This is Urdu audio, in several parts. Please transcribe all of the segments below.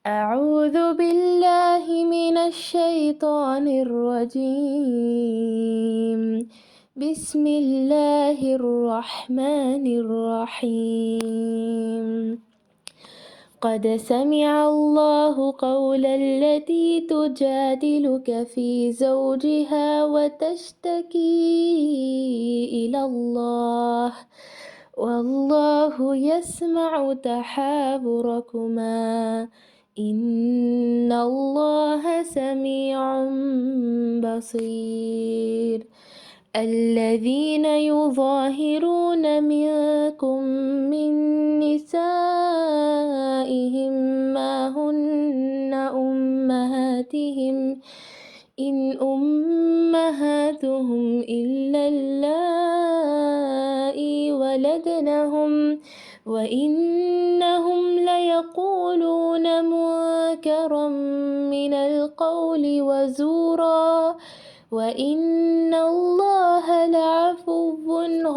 أعوذ بالله من الشيطان الرجيم. بسم الله الرحمن الرحيم. قد سمع الله قول التي تجادلك في زوجها وتشتكي إلى الله والله يسمع تحاوركما إن الله سميع بصير. الذين يظاهرون منكم من نسائهم ما هن أمهاتهم إن أمهاتهم إلا اللائي ولدنهم وإنهم ليقولون منكرا من القول وزورا وإن الله لعفو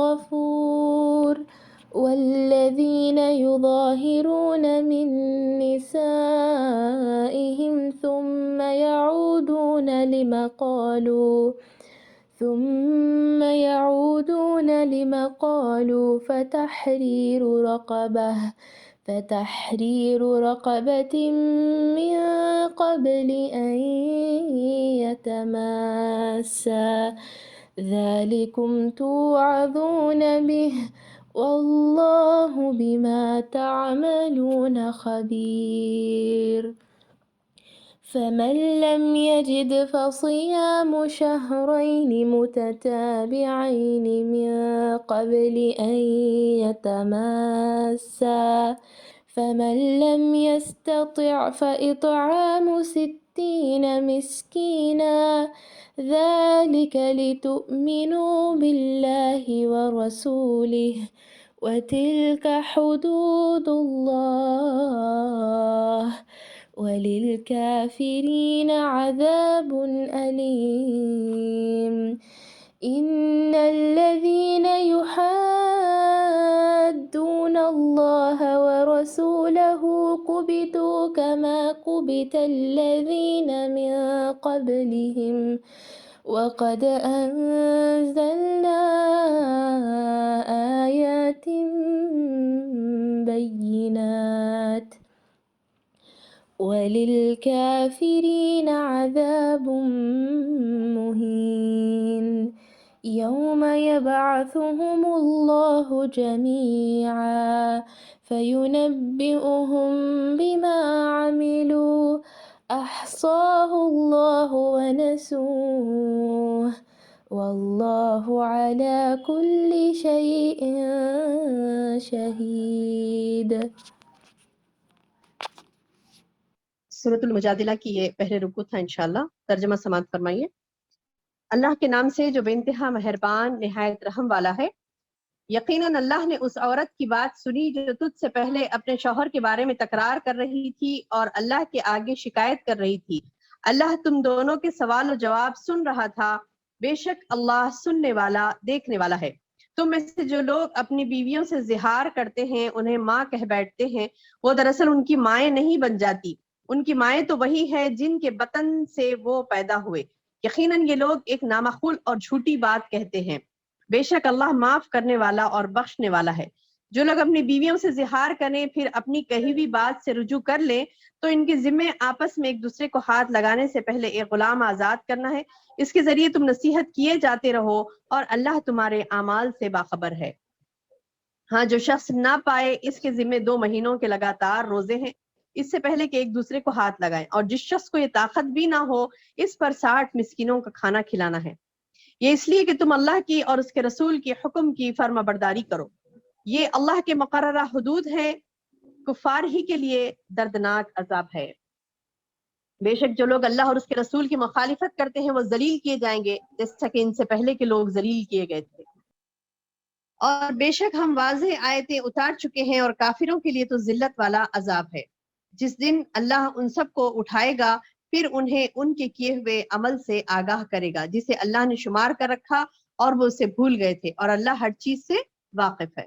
غفور. والذين يظاهرون من نسائهم ثم يعودون لما قالوا فتحرير رقبة من قبل أن يتماسا ذلكم توعظون به والله بما تعملون خبير. فمن لم يجد فصيام شهرين متتابعين من قبل أن يتماسا فمن لم يستطع فإطعام 60 مسكينا ذلك لتؤمنوا بالله ورسوله وتلك حدود الله وللكافرين عذاب أليم. إن الذين يحادون الله ورسوله كبتوا كما كبت الذين من قبلهم وقد أنزلنا آيات بينات وللكافرين عذاب مهين. يوم يبعثهم الله جميعا فينبئهم بما عملوا أحصاه الله ونسوه والله على كل شيء شهيد. سورۃ المجادلہ کی یہ پہلے رکوع تھا. انشاءاللہ ترجمہ سماعت فرمائیے. اللہ کے نام سے جو بے انتہا مہربان نہایت رحم والا ہے. یقیناً اللہ نے اس عورت کی بات سنی جو تجھ سے پہلے اپنے شوہر کے بارے میں تکرار کر رہی تھی اور اللہ کے آگے شکایت کر رہی تھی. اللہ تم دونوں کے سوال و جواب سن رہا تھا. بے شک اللہ سننے والا دیکھنے والا ہے. تم میں سے جو لوگ اپنی بیویوں سے زہار کرتے ہیں انہیں ماں کہہ بیٹھتے ہیں وہ دراصل ان کی مائیں نہیں بن جاتی. ان کی مائیں تو وہی ہے جن کے بطن سے وہ پیدا ہوئے. یقیناً یہ لوگ ایک نامعقول اور جھوٹی بات کہتے ہیں. بے شک اللہ معاف کرنے والا اور بخشنے والا ہے. جو لوگ اپنی بیویوں سے زہار کریں پھر اپنی کہی ہوئی بات سے رجوع کر لیں تو ان کے ذمے آپس میں ایک دوسرے کو ہاتھ لگانے سے پہلے ایک غلام آزاد کرنا ہے. اس کے ذریعے تم نصیحت کیے جاتے رہو اور اللہ تمہارے اعمال سے باخبر ہے. ہاں جو شخص نہ پائے اس کے ذمے 2 مہینوں کے لگاتار روزے ہیں اس سے پہلے کہ ایک دوسرے کو ہاتھ لگائیں. اور جس شخص کو یہ طاقت بھی نہ ہو اس پر 60 مسکینوں کا کھانا کھلانا ہے. یہ اس لیے کہ تم اللہ کی اور اس کے رسول کے حکم کی فرما برداری کرو. یہ اللہ کے مقررہ حدود ہے. کفار ہی کے لیے دردناک عذاب ہے. بے شک جو لوگ اللہ اور اس کے رسول کی مخالفت کرتے ہیں وہ ذلیل کیے جائیں گے جیسا کہ ان سے پہلے کے لوگ ذلیل کیے گئے تھے. اور بے شک ہم واضح آیتیں اتار چکے ہیں اور کافروں کے لیے تو ذلت والا عذاب ہے. جس دن اللہ ان سب کو اٹھائے گا پھر انہیں ان کے کیے ہوئے عمل سے آگاہ کرے گا جسے اللہ نے شمار کر رکھا اور وہ اسے بھول گئے تھے اور اللہ ہر چیز سے واقف ہے.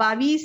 22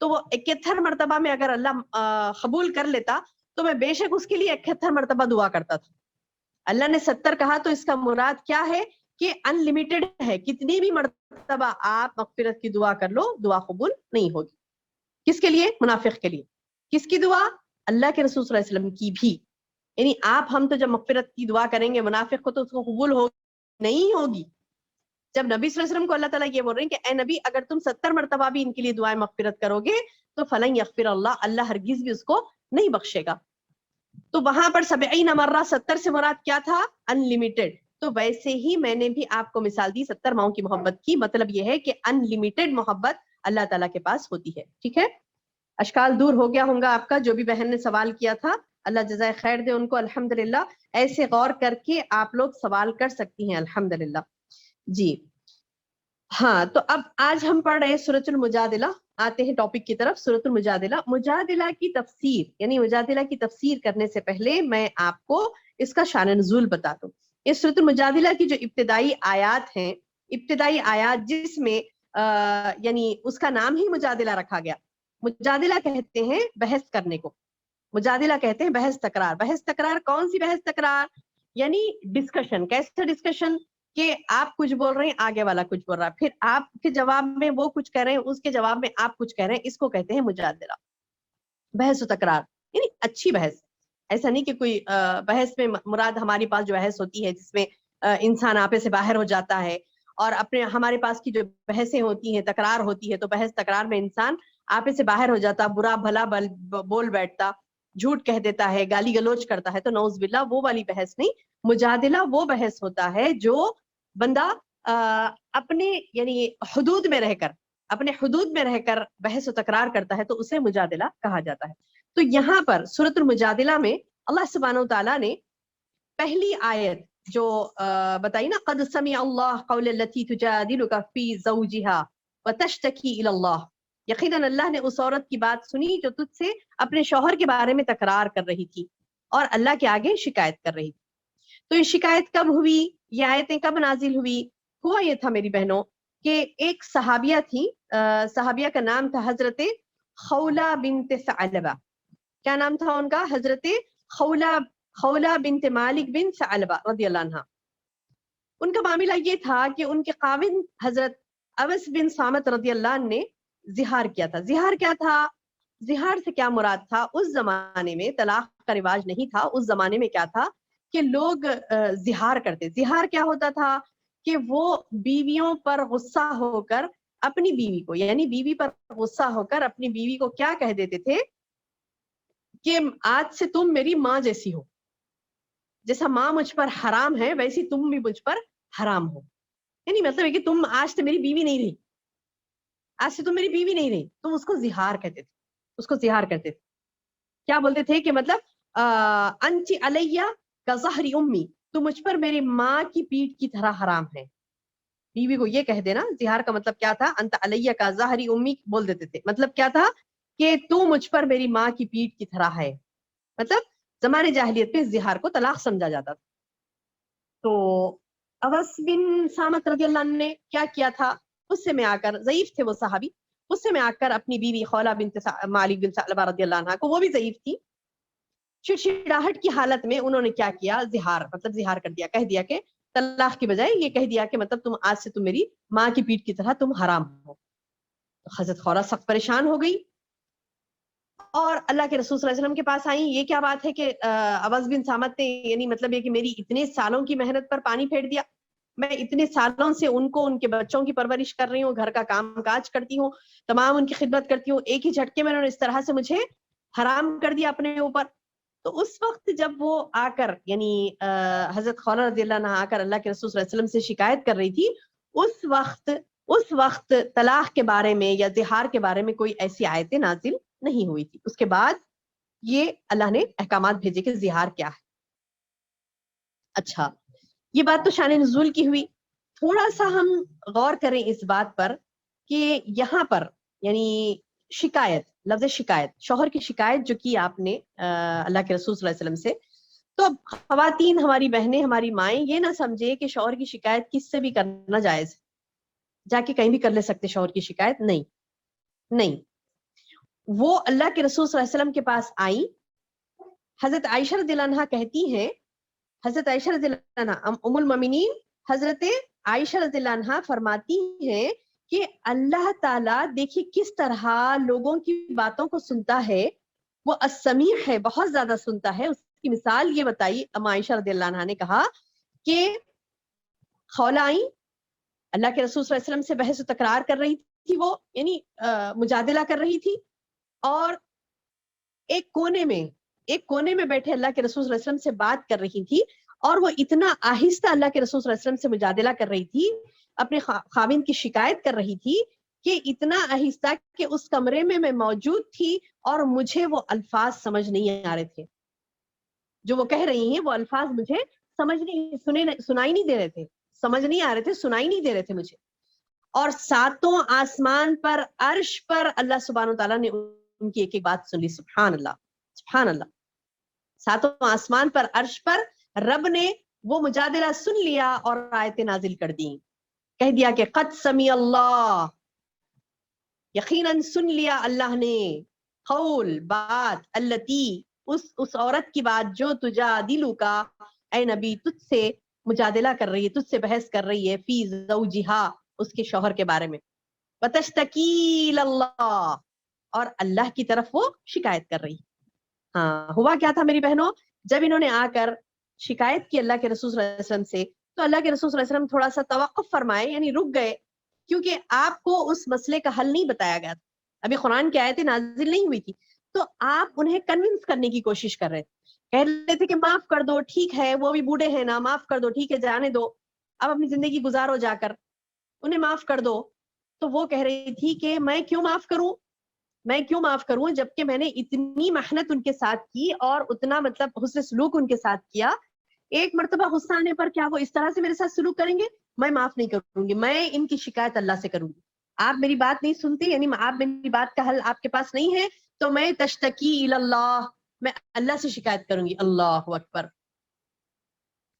تو وہ 71 مرتبہ میں اگر اللہ قبول کر لیتا تو میں بے شک اس کے لیے 71 مرتبہ دعا کرتا تھا. اللہ نے 70 کہا تو اس کا مراد کیا ہے کہ ان لمیٹڈ ہے, کتنی بھی مرتبہ آپ مغفرت کی دعا کر لو دعا قبول نہیں ہوگی. کس کے لیے؟ منافق کے لیے. کس کی دعا؟ اللہ کے رسول صلی اللہ علیہ وسلم کی بھی. یعنی آپ ہم تو جب مغفرت کی دعا کریں گے منافق کو تو اس کو قبول نہیں ہوگی. جب نبی صلی اللہ علیہ وسلم کو اللہ تعالیٰ یہ بول رہے ہیں کہ اے نبی اگر تم 70 مرتبہ بھی ان کے لیے دعائیں مغفرت کرو گے تو فلن یغفر اللہ ہرگز بھی اس کو نہیں بخشے گا. تو وہاں پر 70 مرہ 70 سے مراد کیا تھا؟ ان لمیٹڈ. تو ویسے ہی میں نے بھی آپ کو مثال دی 70 ماؤں کی محبت کی, مطلب یہ ہے کہ ان لمیٹڈ محبت اللہ تعالیٰ کے پاس ہوتی ہے. ٹھیک ہے, اشکال دور ہو گیا ہوگا آپ کا. جو بھی بہن نے سوال کیا تھا اللہ جزائے خیر دے ان کو. الحمدللہ ایسے غور کر کے آپ لوگ سوال کر سکتی ہیں الحمدللہ. جی ہاں, تو اب آج ہم پڑھ رہے ہیں سورۃ المجادلہ. آتے ہیں ٹاپک کی طرف. سورۃ المجادلہ, مجادلہ کی تفسیر یعنی مجادلہ کی تفسیر کرنے سے پہلے میں آپ کو اس کا شان نزول بتا دوں. یہ سورۃ المجادلہ کی جو ابتدائی آیات ہیں, ابتدائی آیات جس میں یعنی اس کا نام ہی مجادلہ رکھا گیا. مجادلہ کہتے ہیں بحث کرنے کو, مجادلہ کہتے ہیں بحث تکرار. بحث تکرار کون سی بحث تکرار؟ یعنی ڈسکشن. کیسا ڈسکشن کہ آپ کچھ بول رہے ہیں آگے والا کچھ بول رہا ہے, پھر آپ کے جواب میں وہ کچھ کہہ رہے ہیں, اس کے جواب میں آپ کچھ کہہ رہے ہیں. اس کو کہتے ہیں مجادلہ, بحث و تکرار. یعنی اچھی بحث. ایسا نہیں کہ کوئی بحث میں مراد ہماری پاس جو بحث ہوتی ہے جس میں انسان آپے سے باہر ہو جاتا ہے, اور اپنے ہمارے پاس کی جو بحثیں ہوتی ہیں تکرار ہوتی ہے تو بحث تکرار میں انسان آپے سے باہر ہو جاتا, برا بھلا بول بیٹھتا, جھوٹ کہہ دیتا ہے, گالی گلوچ کرتا ہے. تو نعوذ باللہ وہ والی بحث نہیں. مجادلہ وہ بحث ہوتا ہے جو بندہ اپنے یعنی حدود میں رہ کر, اپنے حدود میں رہ کر بحث و تکرار کرتا ہے, تو اسے مجادلہ کہا جاتا ہے. تو یہاں پر سورۃ المجادلہ میں اللہ سبحانہ وتعالیٰ نے پہلی آیت جو بتائی نا, قد سمع اللہ قول التی تجادلک فی زوجہا وتشتکی الی اللہ, یقیناً اللہ نے اس عورت کی بات سنی جو تجھ سے اپنے شوہر کے بارے میں تکرار کر رہی تھی اور اللہ کے آگے شکایت کر رہی تھی. تو یہ شکایت کب ہوئی, یہ آیتیں کب نازل ہوئی؟ ہوا یہ تھا میری بہنوں کہ ایک صحابیہ تھی, صحابیہ کا نام تھا حضرت خولہ بنت ثعلبہ. کیا نام تھا ان کا؟ حضرت خولہ بنت مالک بن ثعلبہ رضی اللہ عنہ. ان کا معاملہ یہ تھا کہ ان کے خاوند حضرت اوس بن صامت رضی اللہ عنہ نے زہار کیا تھا. زہار کیا تھا؟ زہار سے کیا مراد تھا؟ اس زمانے میں طلاق کا رواج نہیں تھا. اس زمانے میں کیا تھا کہ لوگ زہار کرتے. زہار کیا ہوتا تھا کہ وہ بیویوں پر غصہ ہو کر اپنی بیوی کو, یعنی بیوی پر غصہ ہو کر اپنی بیوی کو کیا کہہ دیتے تھے کہ آج سے تم میری ماں جیسی ہو, جیسا ماں مجھ پر حرام ہے ویسی تم بھی مجھ پر حرام ہو. یعنی مطلب ہے کہ تم آج سے میری بیوی نہیں رہی, آج سے تم میری بیوی نہیں رہی. تم اس کو زہار کہتے تھے, اس کو زہار کرتے تھے. کیا بولتے تھے کہ مطلب انتی علیہ کا ظہر امی, تو مجھ پر میری ماں کی پیٹھ کی طرح حرام ہے. بیوی کو یہ کہہ دینا. زہار کا مطلب کیا تھا؟ انت علیہ کا ظہر امی بول دیتے تھے. مطلب کیا تھا کہ تو مجھ پر میری ماں کی پیٹھ کی طرح ہے. مطلب زمانے جاہلیت میں زہار کو طلاق سمجھا جاتا تھا. تو اوس بن صامت رضی اللہ عنہ نے کیا کیا تھا, غصے میں آ کر, ضعیف تھے وہ صحابی, غصے میں آ کر اپنی بیوی خولہ بنت مالک بن ثعلبہ رضی اللہ عنہ کو, وہ بھی ضعیف تھی, چڑچڑاہٹ کی حالت میں انہوں نے کیا کیا, زہار مطلب زہار کر دیا, کہہ دیا کہ طلاق کی بجائے یہ کہہ دیا کہ مطلب تم آج سے تم میری ماں کی پیٹھ کی طرح تم حرام ہو. حضرت خولہ سخت پریشان ہو گئی اور اللہ کے رسول صلی اللہ علیہ وسلم کے پاس آئی. یہ کیا بات ہے کہ اوس بن صامت نے, یعنی مطلب یہ کہ میری اتنے سالوں کی محنت پر پانی پھیر دیا, میں اتنے سالوں سے ان کو ان کے بچوں کی پرورش کر رہی ہوں, گھر کا کام کاج کرتی ہوں, تمام ان کی خدمت کرتی ہوں, ایک ہی جھٹکے میں انہوں نے اس طرح سے مجھے حرام کر دیا اپنے اوپر. تو اس وقت جب وہ آ کر یعنی حضرت خولہ رضی اللہ عنہ آ کر اللہ کے رسول صلی اللہ علیہ وسلم سے شکایت کر رہی تھی, اس وقت طلاق کے بارے میں یا زہار کے بارے میں کوئی ایسی آیتیں نازل نہیں ہوئی تھی. اس کے بعد یہ اللہ نے احکامات بھیجے کہ زہار کیا ہے. اچھا, یہ بات تو شان نزول کی ہوئی. تھوڑا سا ہم غور کریں اس بات پر کہ یہاں پر یعنی شکایت, لفظ شکایت, شوہر کی شکایت جو کی آپ نے اللہ کے رسول صلی اللہ علیہ وسلم سے, تو اب خواتین, ہماری بہنیں, ہماری مائیں یہ نہ سمجھے کہ شوہر کی شکایت کس سے بھی کرنا جائز, جا کے کہیں بھی کر لے سکتے شوہر کی شکایت. نہیں, وہ اللہ کے رسول صلی اللہ علیہ وسلم کے پاس آئی. حضرت عائشہ رضی اللہ عنہا کہتی ہیں، حضرت عائشہ رضی اللہ عنہا ام المومنین حضرت عائشہ رضی اللہ عنہا فرماتی ہیں کہ اللہ تعالیٰ دیکھیے کس طرح لوگوں کی باتوں کو سنتا ہے، وہ السمیع ہے، بہت زیادہ سنتا ہے. اس کی مثال یہ بتائی اما عائشہ رضی اللہ عنہا نے کہا کہ خولہ آئی، اللہ کے رسول صلی اللہ علیہ وسلم سے بحث و تکرار کر رہی تھی، وہ یعنی مجادلہ کر رہی تھی، اور ایک کونے میں بیٹھے اللہ کے رسول صلی اللہ علیہ وسلم سے بات کر رہی تھی، اور وہ اتنا آہستہ اللہ کے رسول صلی اللہ علیہ وسلم سے مجادلہ کر رہی تھی، اپنے خاوند کی شکایت کر رہی تھی کہ اتنا آہستہ کہ اس کمرے میں موجود تھی اور مجھے وہ الفاظ سمجھ نہیں آ رہے تھے، جو وہ کہہ رہی ہیں وہ الفاظ مجھے سنائی نہیں دے رہے تھے، سمجھ نہیں آ رہے تھے، سنائی نہیں دے رہے تھے مجھے. اور ساتوں آسمان پر عرش پر اللہ سبحانہ وتعالیٰ نے ان کی ایک ایک بات سن لی. سبحان اللہ سبحان اللہ. ساتوں آسمان پر عرش پر رب نے وہ مجادلہ سن لیا اور آیتیں نازل کر دیں، کہہ دیا کہ قد سمیع اللہ، یقیناً سن لیا اللہ نے، قول بات، التی اس عورت کی بات جو تجادلو کا، اے نبی تجھ سے مجادلہ کر رہی ہے، تجھ سے بحث کر رہی ہے، فی زوجہا اس کے شوہر کے بارے میں، وتشتکی اللہ اور اللہ کی طرف وہ شکایت کر رہی. ہاں ہوا کیا تھا میری بہنوں، جب انہوں نے آ کر شکایت کی اللہ کے رسول صلی اللہ علیہ وسلم سے، تو اللہ کے رسول صلی اللہ علیہ وسلم تھوڑا سا توقف فرمائے، یعنی رک گئے، کیونکہ آپ کو اس مسئلے کا حل نہیں بتایا گیا تھا، ابھی قرآن کی آیتیں نازل نہیں ہوئی تھی، تو آپ انہیں کنونس کرنے کی کوشش کر رہے تھے، کہہ رہے تھے کہ معاف کر دو، ٹھیک ہے وہ بھی بوڑھے ہیں نا، معاف کر دو، ٹھیک ہے جانے دو، اب اپنی زندگی گزارو جا کر، انہیں معاف کر دو. تو وہ کہہ رہی تھی کہ میں کیوں معاف کروں جبکہ میں نے اتنی محنت ان کے ساتھ کی اور اتنا مطلب حسن سلوک ان کے ساتھ کیا، ایک مرتبہ غصہ آنے پر کیا وہ اس طرح سے میرے ساتھ سلوک کریں گے؟ میں معاف نہیں کروں گی، میں ان کی شکایت اللہ سے کروں گی. آپ میری بات نہیں سنتے، یعنی آپ میری بات کا حل آپ کے پاس نہیں ہے، تو میں تشتکی اللہ، میں اللہ سے شکایت کروں گی. اللہ اکبر.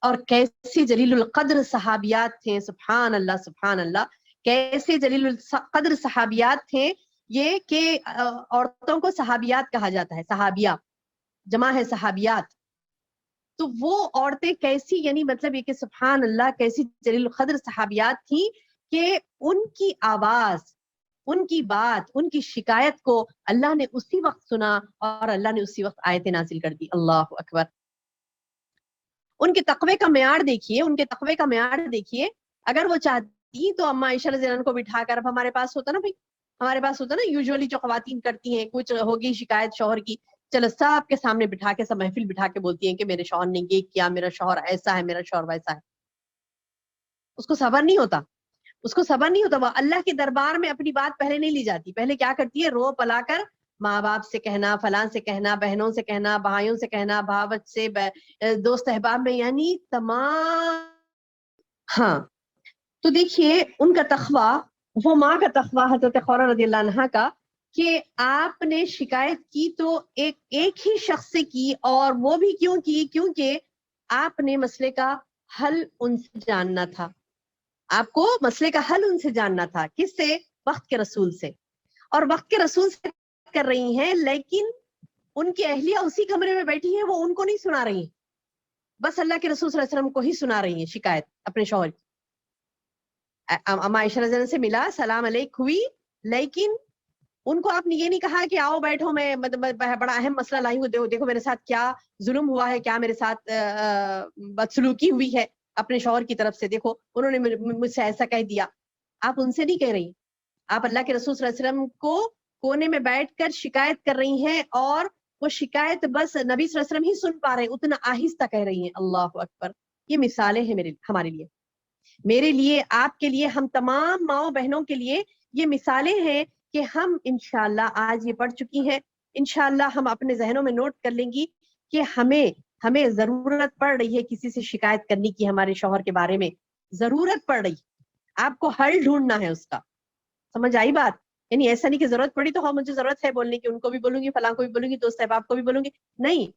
اور کیسے جلیل القدر صحابیات تھے، سبحان اللہ سبحان اللہ، کیسے جلیل القدر صحابیات تھے یہ کہ عورتوں کو صحابیات کہا جاتا ہے، صحابیہ جمع ہے صحابیات. تو وہ عورتیں کیسی، یعنی مطلب یہ کہ سبحان اللہ کیسی جلیل القدر صحابیات تھیں کہ ان کی آواز، ان کی بات، ان کی شکایت کو اللہ نے اسی وقت سنا اور اللہ نے اسی وقت آیتیں نازل کر دی. اللہ اکبر. ان کے تقوی کا معیار دیکھیے، اگر وہ چاہتی تو اما عائشہ رضی اللہ عنہا کو بٹھا کر، اب ہمارے پاس ہوتا نا یوزولی جو خواتین کرتی ہیں، کچھ ہوگی شکایت شوہر کی، چلو سب کے سامنے بٹھا کے، سب محفل بٹھا کے بولتی ہیں کہ میرے شوہر نے یہ کیا، میرا شوہر ایسا ہے، میرا شوہر ویسا ہے. اس کو صبر نہیں ہوتا، وہ اللہ کے دربار میں اپنی بات پہلے نہیں لی جاتی، پہلے کیا کرتی ہے، رو پلا کر ماں باپ سے کہنا، فلاں سے کہنا، بہنوں سے کہنا، بھائیوں سے کہنا، بھاوت سے، دوست احباب میں، یعنی تمام. ہاں تو دیکھیے ان کا تقویٰ، وہ ماں کا تقویٰ حضرت خورہ رضی اللہ عنہا کا، کہ آپ نے شکایت کی تو ایک ہی شخص سے کی، اور وہ بھی کیوں کی، کیونکہ آپ نے مسئلے کا حل ان سے جاننا تھا، آپ کو مسئلے کا حل ان سے جاننا تھا. کس سے؟ وقت کے رسول سے. اور وقت کے رسول سے کر رہی ہیں، لیکن ان کی اہلیہ اسی کمرے میں بیٹھی ہیں، وہ ان کو نہیں سنا رہی ہیں، بس اللہ کے رسول صلی اللہ علیہ وسلم کو ہی سنا رہی ہیں شکایت اپنے شوہر کی. اما عائشہ رضی اللہ عنہا سے ملا، سلام علیک ہوئی، لیکن ان کو آپ نے یہ نہیں کہا کہ آؤ بیٹھو، میں بڑا اہم مسئلہ لائی ہوں، دیکھو میرے ساتھ کیا ظلم ہوا ہے، کیا میرے ساتھ بدسلوکی ہوئی ہے اپنے شوہر کی طرف سے، دیکھو انہوں نے مجھ سے ایسا کہہ دیا. آپ ان سے نہیں کہہ رہی، آپ اللہ کے رسول صلی اللہ علیہ وسلم کو کونے میں بیٹھ کر شکایت کر رہی ہیں، اور وہ شکایت بس نبی صلی اللہ علیہ وسلم ہی سن پا رہے ہیں، اتنا آہستہ کہہ رہی ہیں. اللہ اکبر. یہ مثالیں ہیں ہمارے لیے، میرے لیے، آپ کے لیے، ہم تمام ماؤں بہنوں کے لیے یہ مثالیں ہیں کہ ہم انشاءاللہ آج یہ پڑھ چکی ہیں، انشاءاللہ ہم اپنے ذہنوں میں نوٹ کر لیں گی کہ ہمیں ضرورت پڑ رہی ہے کسی سے شکایت کرنے کی، ہمارے شوہر کے بارے میں ضرورت پڑ رہی، آپ کو حل ڈھونڈنا ہے اس کا. سمجھ آئی بات؟ یعنی ایسا نہیں کہ ضرورت پڑی تو ہاں مجھے ضرورت ہے بولنے کی، ان کو بھی بولوں گی، فلاں کو بھی بولوں گی، دوست احباب کو بھی بولوں گی، نہیں،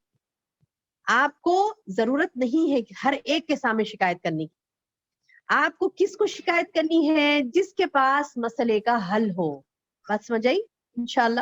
آپ کو ضرورت نہیں ہے ہر ایک کے سامنے شکایت کرنے کی. آپ کو کس کو شکایت کرنی ہے؟ جس کے پاس مسئلے کا حل ہو. بات سمجھ آئی؟ انشاءاللہ.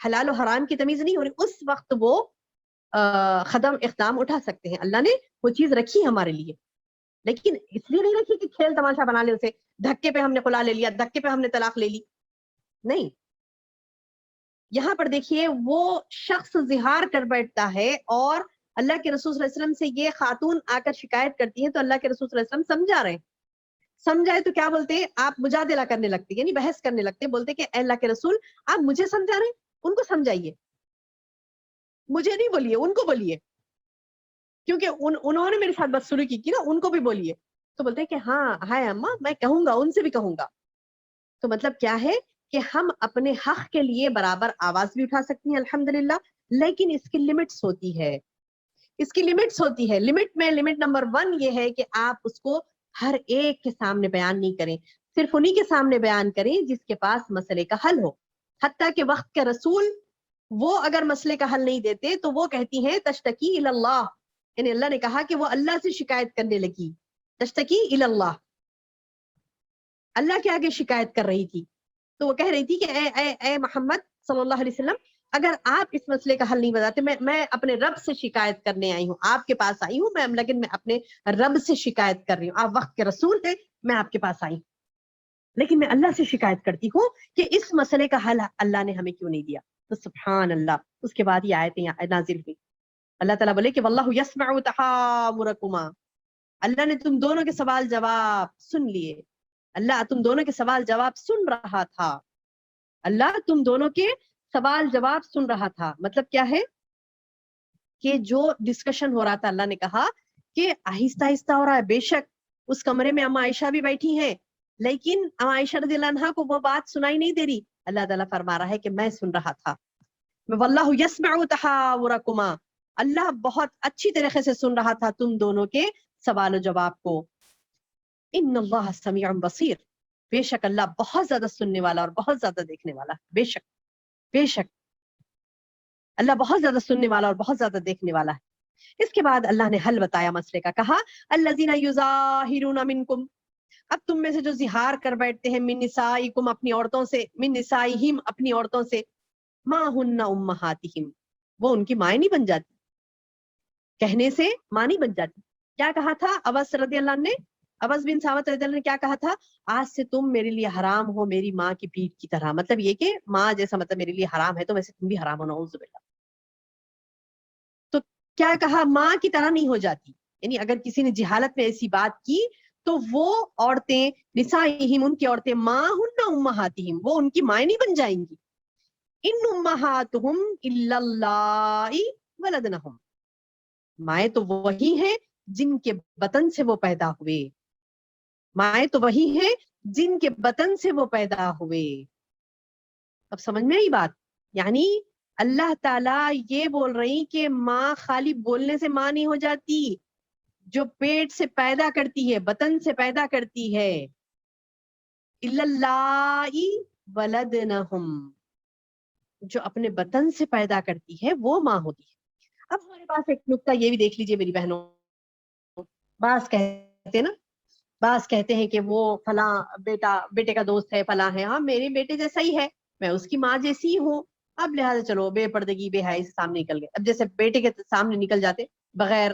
حلال و حرام کی تمیز نہیں ہو رہی، اس وقت وہ قدم اقدام اٹھا سکتے ہیں. اللہ نے وہ چیز رکھی ہمارے لیے، لیکن اس لیے نہیں رکھی کہ کھیل تماشا بنا لے اسے، دھکے پہ ہم نے خلا لے لیا، دھکے پہ ہم نے طلاق لے لی. نہیں، یہاں پر دیکھیے وہ شخص زہار کر بیٹھتا ہے اور اللہ کے رسول صلی اللہ علیہ وسلم سے یہ خاتون آ کر شکایت کرتی ہے، تو اللہ کے رسول صلی اللہ علیہ وسلم سمجھا رہے ہیں. سمجھائے تو کیا بولتے ہیں، آپ مجادلہ کرنے لگتے، یعنی بحث کرنے لگتے، بولتے کہ اے اللہ کے رسول آپ مجھے سمجھا رہے ہیں، ان کو سمجھائیے، مجھے نہیں بولیے، ان کو بولیے، کیونکہ انہوں نے میرے ساتھ بدسلوکی کی نا، ان کو بھی بولیے. تو بولتے ہیں کہ ہاں ہے اماں، میں کہوں گا، ان سے بھی کہوں گا. تو مطلب کیا ہے کہ ہم اپنے حق کے لیے برابر آواز بھی اٹھا سکتی ہیں الحمدللہ، لیکن اس کی لمٹس ہوتی ہے، اس کی لمٹس ہوتی ہے. لمٹ نمبر 1 یہ ہے کہ آپ اس کو ہر ایک کے سامنے بیان نہیں کریں، صرف انہی کے سامنے بیان کریں جس کے پاس مسئلے کا حل ہو. حتیٰ کہ وقت کے رسول وہ اگر مسئلے کا حل نہیں دیتے تو وہ کہتی ہیں تشتکی الی اللہ، یعنی اللہ نے کہا کہ وہ اللہ سے شکایت کرنے لگی. تشتکی الی اللہ، اللہ کے آگے شکایت کر رہی تھی. تو وہ کہہ رہی تھی کہ اے محمد صلی اللہ علیہ وسلم، اگر آپ اس مسئلے کا حل نہیں بتاتے، میں اپنے رب سے شکایت کرنے آئی ہوں، آپ کے پاس آئی ہوں، لیکن میں اپنے رب سے شکایت کر رہی ہوں. آپ وقت کے رسول ہیں، میں آپ کے پاس آئی ہوں، لیکن میں اللہ سے شکایت کرتی ہوں کہ اس مسئلے کا حل اللہ نے ہمیں کیوں نہیں دیا. تو سبحان اللہ، اس کے بعد یہ آیتیں نازل ہوئی. اللہ تعالیٰ بولے کہ واللہ یسمع تحاورکما، اللہ نے تم دونوں کے سوال جواب سن لیے. اللہ تم دونوں کے سوال جواب سن رہا تھا، اللہ تم دونوں کے سوال جواب سن رہا تھا. مطلب کیا ہے کہ جو ڈسکشن ہو رہا تھا، اللہ نے کہا کہ آہستہ آہستہ ہو رہا ہے. بے شک اس کمرے میں اما عائشہ بھی بیٹھی ہیں، لیکن اما عائشہ رضی اللہ عنہا کو وہ بات سنائی نہیں دے رہی. اللہ تعالیٰ فرما رہا ہے کہ میں سن رہا تھا. واللہ یسمع تحاورکما، اللہ بہت اچھی طریقے سے سن رہا تھا تم دونوں کے سوال و جواب کو. ان اللہ سمیع بصیر، بے شک اللہ بہت زیادہ سننے والا اور بہت زیادہ دیکھنے والا. بے شک، بے شک اللہ بہت زیادہ سننے والا اور بہت زیادہ دیکھنے والا ہے. اس کے بعد اللہ نے حل بتایا مسئلے کا. کہا الذین یظاہرون منکم، اب تم میں سے جو زہار کر بیٹھتے ہیں، من نسائکم اپنی عورتوں سے، من نسائہم اپنی عورتوں سے، ما ہن امہاتہم، وہ ان کی مائیں نہیں بن جاتی، کہنے سے ماں نہیں بن جاتی. کیا کہا تھا اوس رضی اللہ عنہ نے، اوس بن ثابت رضی اللہ نے کیا کہا تھا، آج سے تم میرے لیے حرام ہو میری ماں کی پیٹھ کی طرح. مطلب یہ کہ ماں جیسا مطلب میرے لیے حرام ہے تو ویسے تم بھی حرام ہو، نعوذ باللہ. تو کیا کہا، ماں کی طرح نہیں ہو جاتی، یعنی اگر کسی نے جہالت میں ایسی بات کی تو وہ عورتیں، نسائہم ان کی عورتیں، ماں ہن امہاتہم وہ ان کی مائیں نہیں بن جائیں گی. ان امہاتہم الا اللہ ولدنہم، مائیں تو وہی ہیں جن کے بطن سے وہ پیدا ہوئے، مائیں تو وہی ہیں جن کے بطن سے وہ پیدا ہوئے. اب سمجھ میں آئی بات؟ یعنی اللہ تعالیٰ یہ بول رہی کہ ماں خالی بولنے سے ماں نہیں ہو جاتی، جو پیٹ سے پیدا کرتی ہے، بطن سے پیدا کرتی ہے. الا اللہ ولدنہم، جو اپنے بطن سے پیدا کرتی ہے وہ ماں ہوتی ہے. اب ہمارے پاس ایک نکتہ یہ بھی دیکھ لیجئے میری بہنوں، بعض کہتے نا، بعض کہتے ہیں کہ وہ فلاں بیٹے کا دوست ہے، فلاں ہے، ہاں میرے بیٹے جیسا ہی ہے، میں اس کی ماں جیسی ہی ہوں. اب لہٰذا چلو بے پردگی بے حیائی سے سامنے نکل گئے. اب جیسے بیٹے کے سامنے نکل جاتے بغیر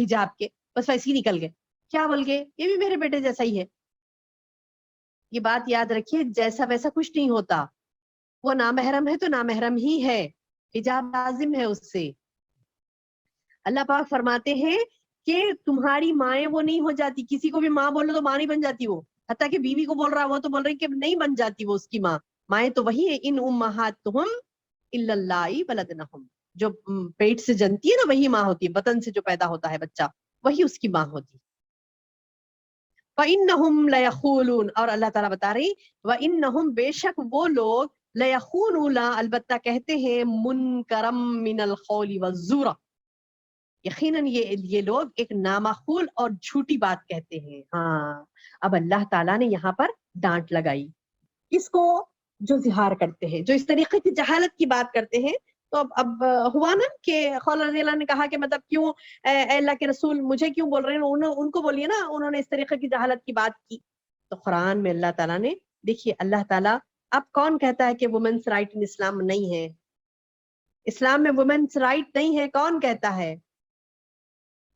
حجاب کے، بس ویسے ہی نکل گئے، کیا بول گئے، یہ بھی میرے بیٹے جیسا ہی ہے. یہ بات یاد رکھیے، جیسا ویسا کچھ نہیں ہوتا. وہ نامحرم ہے تو نامحرم ہی ہے، حجاب لازم ہے اس سے. اللہ پاک فرماتے ہیں کہ تمہاری مائیں وہ نہیں ہو جاتی، کسی کو بھی ماں بولو تو ماں نہیں بن جاتی وہ، حتیٰ کہ بیوی کو بول رہا وہ تو بول رہی کہ نہیں بن جاتی وہ اس کی ماں. مائیں تو وہی ہے، ان امہاتہم الا اللہ ولدنہم، جو پیٹ سے جنتی ہے نا وہی ماں ہوتی ہے، بطن سے جو پیدا ہوتا ہے بچہ وہی اس کی ماں ہوتی. وَإِنَّهُمْ لَيَخُولُونَ، اور اللہ تعالیٰ بتا رہی وَإِنَّهُمْ، بے شک وہ لوگ، لَيَخُونُونَ البتہ کہتے ہیں، مُنْكَرًا مِنَ الْقَوْلِ وَالزُّورَ، یقیناً یہ لوگ ایک نامعقول اور جھوٹی بات کہتے ہیں. ہاں اب اللہ تعالیٰ نے یہاں پر ڈانٹ لگائی اس کو جو زہار کرتے ہیں، جو اس طریقے کی جہالت کی بات کرتے ہیں. تو اب ہوا نا کہ خولہ رضی اللہ نے کہا کہ مطلب کیوں اے اللہ کے رسول مجھے کیوں بول رہے ہیں، ان کو بولیے نا، انہوں نے اس طریقے کی جہالت کی بات کی. تو قرآن میں اللہ تعالیٰ نے، دیکھیے اللہ تعالیٰ، اب کون کہتا ہے کہ وومنس رائٹ ان اسلام نہیں ہے؟ اسلام میں وومنس رائٹ نہیں ہے کون کہتا ہے؟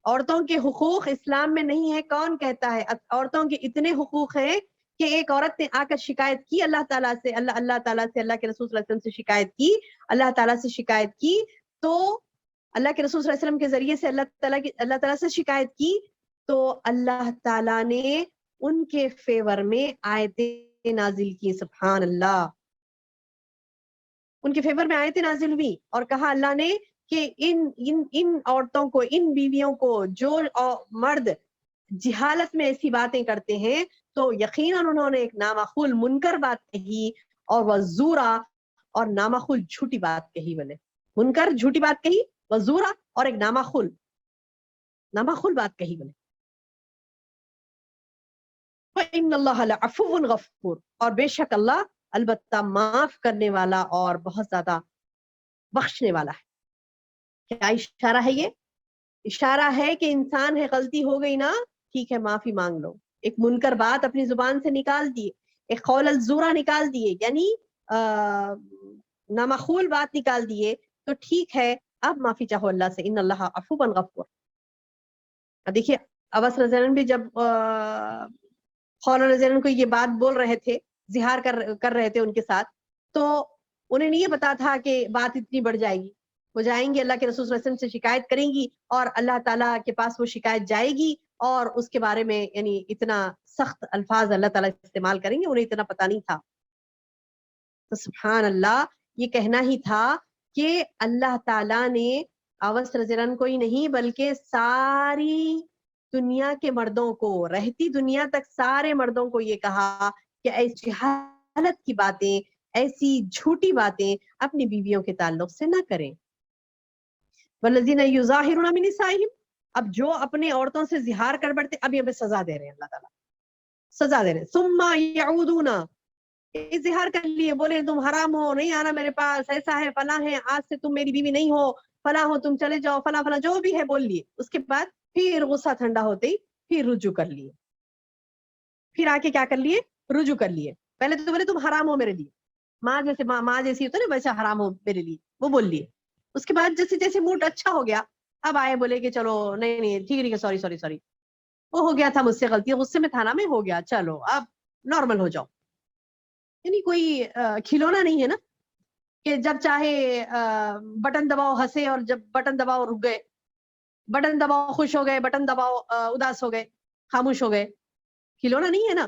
عورتوں کے حقوق اسلام میں نہیں ہے کون کہتا ہے؟ عورتوں کے اتنے حقوق ہیں کہ ایک عورت نے آ کر شکایت کی اللہ تعالیٰ سے، اللہ تعالیٰ سے، اللہ کے رسول صلی اللہ علیہ وسلم سے شکایت کی، اللہ تعالیٰ سے شکایت کی، تو اللہ کے رسول صلی اللہ علیہ وسلم کے ذریعے سے اللہ تعالیٰ سے شکایت کی، تو اللہ تعالیٰ نے ان کے فیور میں آیتیں نازل کی. سبحان اللہ، ان کے فیور میں آیتیں نازل ہوئی اور کہا اللہ نے کہ ان عورتوں کو، ان بیویوں کو جو مرد جہالت میں ایسی باتیں کرتے ہیں تو یقیناً انہوں نے ایک نامعقول منکر بات کہی اور وزورا اور نامعقول جھوٹی بات کہی. بولے منکر جھوٹی بات کہی، وزورا اور ایک نامعقول بات کہی. بولے فَإِنَّ اللَّهَ لَعَفُوٌّ غَفُورٌ، اور بے شک اللہ البتہ معاف کرنے والا اور بہت زیادہ بخشنے والا ہے. کیا اشارہ ہے؟ یہ اشارہ ہے کہ انسان ہے، غلطی ہو گئی نا، ٹھیک ہے معافی مانگ لو. ایک منکر بات اپنی زبان سے نکال دیے، ایک قول الزورا نکال دیے، یعنی نامعقول بات نکال دیے، تو ٹھیک ہے اب معافی چاہو اللہ سے. ان اللہ عفو غفور. دیکھیے ابس رضی اللہ عنہ بھی جب خولہ رضی اللہ عنہ کو یہ بات بول رہے تھے، زہار کر رہے تھے ان کے ساتھ، تو انہیں نہیں یہ پتا تھا کہ بات اتنی بڑھ جائے گی. وہ جائیں گے اللہ کے رسول صلی اللہ علیہ وسلم سے شکایت کریں گی اور اللہ تعالیٰ کے پاس وہ شکایت جائے گی اور اس کے بارے میں یعنی اتنا سخت الفاظ اللہ تعالیٰ استعمال کریں گے، انہیں اتنا پتا نہیں تھا. تو سبحان اللہ، یہ کہنا ہی تھا کہ اللہ تعالیٰ نے اوس رضی اللہ عنہ کو ہی نہیں بلکہ ساری دنیا کے مردوں کو، رہتی دنیا تک سارے مردوں کو یہ کہا کہ ایسی حالت کی باتیں، ایسی جھوٹی باتیں اپنی بیویوں کے تعلق سے نہ کریں. والذین یظاہرون من نسائہم، اب جو اپنے عورتوں سے زہار کر بیٹھتے، اب یہ سزا دے رہے ہیں، اللہ تعالیٰ سزا دے رہے ہیں. ثم یعودون، اظہار کر لیے، بولے تم حرام ہو، نہیں آنا میرے پاس، ایسا ہے فلاں ہے، آج سے تم میری بیوی نہیں ہو، فلاں ہو، تم چلے جاؤ، فلاں فلاں جو بھی ہے بول لیے. اس کے بعد پھر غصہ ٹھنڈا ہوتے ہی پھر رجوع کر لیے، پھر آ کے کیا کر لیے؟ رجوع کر لیے. پہلے تو بولے تم حرام ہو میرے لیے، ماں جیسی ہوتا نا ویسا حرام ہو میرے لیے، وہ بول لیے. اس کے بعد جیسے جیسے موڈ اچھا ہو گیا، اب آئے بولے کہ چلو نہیں ٹھیک ہے، سوری وہ ہو گیا تھا مجھ سے غلطی، غصے میں تھا نا، میں ہو گیا، چلو اب نارمل ہو جاؤ. یعنی کوئی کھلونا نہیں ہے نا کہ جب چاہے بٹن دباؤ ہنسے اور جب بٹن دباؤ رک گئے، بٹن دباؤ خوش ہو گئے، بٹن دباؤ اداس ہو گئے، خاموش ہو گئے. کھلونا نہیں ہے نا.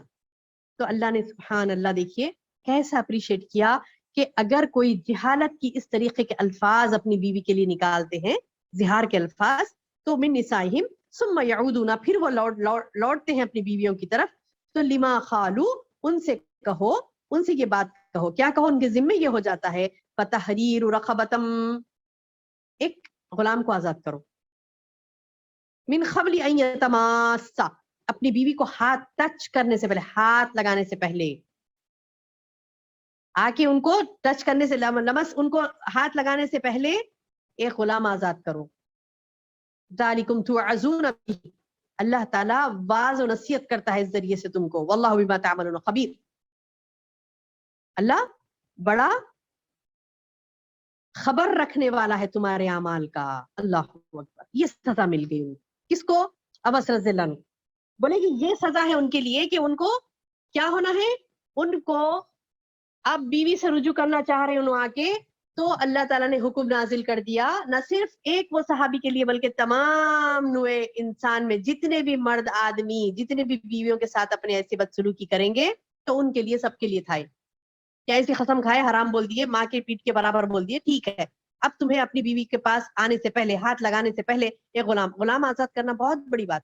تو اللہ نے سبحان اللہ دیکھیے کیسا اپریشیٹ کیا کہ اگر کوئی جہالت کی اس طریقے کے الفاظ اپنی بیوی کے لیے نکالتے ہیں، زہار کے الفاظ، تو من نسائہم ثم یعودون، پھر وہ لوٹتے ہیں اپنی بیویوں کی طرف، تو لما خالو، ان سے کہو، ان سے یہ بات کہو، کیا کہو؟ ان کے ذمے یہ ہو جاتا ہے فتحریر رقبتم، ایک غلام کو آزاد کرو، من قبل ان یتماسا، اپنی بیوی کو ہاتھ ٹچ کرنے سے پہلے، ہاتھ لگانے سے پہلے، آ کے ان کو ٹچ کرنے سے، لمس ان کو ہاتھ لگانے سے پہلے ایک غلام آزاد کرو. ذالکم توعظون بہ، اللہ تعالیٰ واعظ و نصیحت کرتا ہے اس ذریعے سے تم کو. واللہ بما تعملون خبیر، اللہ بڑا خبر رکھنے والا ہے تمہارے اعمال کا. اللہ اکبر. یہ سزا مل گئی ان کس کو؟ ابس رضی اللہ عنہ. بولے کہ یہ سزا ہے ان کے لیے کہ ان کو کیا ہونا ہے، ان کو اب بیوی سے رجوع کرنا چاہ رہے انہوں آ کے، تو اللہ تعالیٰ نے حکم نازل کر دیا، نہ صرف ایک وہ صحابی کے لیے بلکہ تمام نوع انسان میں جتنے بھی مرد آدمی جتنے بھی بیویوں کے ساتھ اپنے ایسی بدسلوکی کریں گے تو ان کے لیے، سب کے لیے تھا. کیا ایسی قسم کھائے، حرام بول دیے، ماں کے پیٹ کے برابر بول دیے، ٹھیک ہے اب تمہیں اپنی بیوی کے پاس آنے سے پہلے، ہاتھ لگانے سے پہلے ایک غلام آزاد کرنا بہت بڑی بات.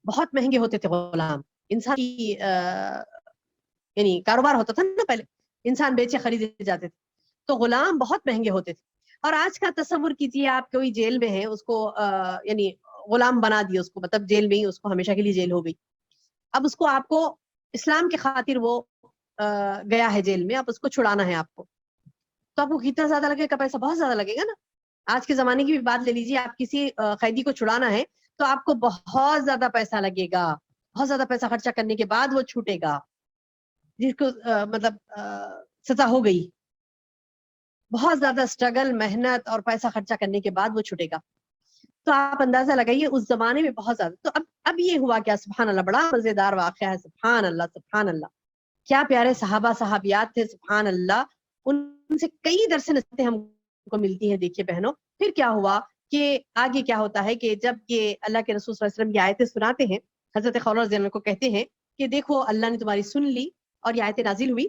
بہت مہنگے ہوتے تھے غلام، انسان کی یعنی کاروبار ہوتا تھا نا پہلے، انسان بیچے خریدے جاتے تھے، تو غلام بہت مہنگے ہوتے تھے. اور آج کا تصور کیجیے، آپ کوئی جیل میں ہے، اس کو یعنی غلام بنا دیا اس کو، مطلب جیل میں ہی اس کو ہمیشہ کے لیے جیل ہو گئی. اب اس کو، آپ کو اسلام کی خاطر وہ گیا ہے جیل میں، اب اس کو چھڑانا ہے آپ کو، تو آپ کو کتنا زیادہ لگے گا؟ پیسہ بہت زیادہ لگے گا نا. آج کے زمانے کی بھی بات لے لیجیے، آپ کسی قیدی کو چھڑانا ہے تو آپ کو بہت زیادہ پیسہ لگے گا، بہت زیادہ پیسہ خرچہ کرنے کے بعد وہ چھوٹے گا، جس کو مطلب سزا ہو گئی. بہت زیادہ اسٹرگل، محنت اور پیسہ خرچہ کرنے کے بعد وہ چھٹے گا. تو آپ اندازہ لگائیے اس زمانے میں بہت زیادہ. تو اب یہ ہوا کیا، سبحان اللہ، بڑا مزیدار واقعہ ہے. سبحان اللہ سبحان اللہ، کیا پیارے صحابہ صحابیات تھے. سبحان اللہ، ان سے کئی درس نصیحتیں ہم کو ملتی ہیں. دیکھیے بہنوں، پھر کیا ہوا کہ آگے کیا ہوتا ہے کہ جب یہ اللہ کے رسول صلی اللہ علیہ وسلم یہ آیتیں سناتے ہیں، حضرت خولہ رضی اللہ عنہ کو کہتے ہیں کہ دیکھو اللہ نے تمہاری سن لی اور یہ آیتیں نازل ہوئی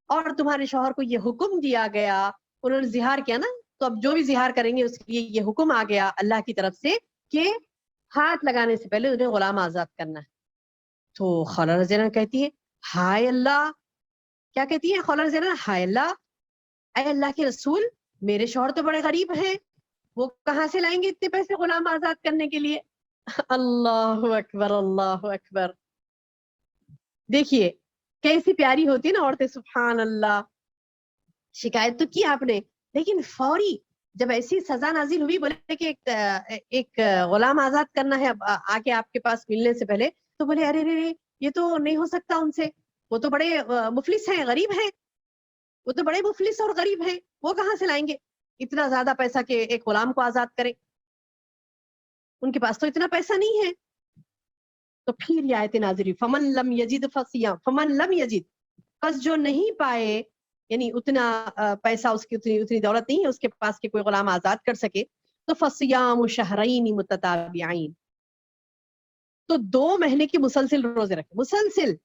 اور تمہارے شوہر کو یہ حکم دیا گیا، انہوں نے زہار کیا نا، تو اب جو بھی زہار کریں گے اس کے لیے یہ حکم آ گیا اللہ کی طرف سے کہ ہاتھ لگانے سے پہلے انہیں غلام آزاد کرنا ہے. تو خولہ رضی اللہ عنہ کہتی ہے ہائے اللہ، کیا کہتی ہے خولہ رضی اللہ عنہ؟ ہائے اللہ، اے اللہ کے رسول، میرے شوہر تو بڑے غریب ہیں، وہ کہاں سے لائیں گے اتنے پیسے غلام آزاد کرنے کے لیے؟ اللہ اکبر اللہ اکبر. دیکھیے کیسی پیاری ہوتی ہے نا عورتیں، سبحان اللہ. شکایت تو کی آپ نے، لیکن فوری جب ایسی سزا نازل ہوئی، بولے کہ ایک غلام آزاد کرنا ہے آ کے آپ کے پاس ملنے سے پہلے، تو بولے ارے رے یہ تو نہیں ہو سکتا ان سے، وہ تو بڑے مفلس ہیں، غریب ہیں، وہ تو بڑے مفلس اور غریب ہیں، وہ کہاں سے لائیں گے اتنا زیادہ پیسہ کہ ایک غلام کو آزاد کریں، ان کے پاس تو اتنا پیسہ نہیں ہے. تو پھر یہ آیت نازل ہوئی، فمن لم یجد فصیام، فمن لم یجد، پس جو نہیں پائے، یعنی اتنا پیسہ، اس کی اتنی دولت نہیں ہے اس کے پاس کہ کوئی غلام آزاد کر سکے، تو فصیام شہرین متتابعین، تو 2 مہینے کی مسلسل روزے رکھے، مسلسل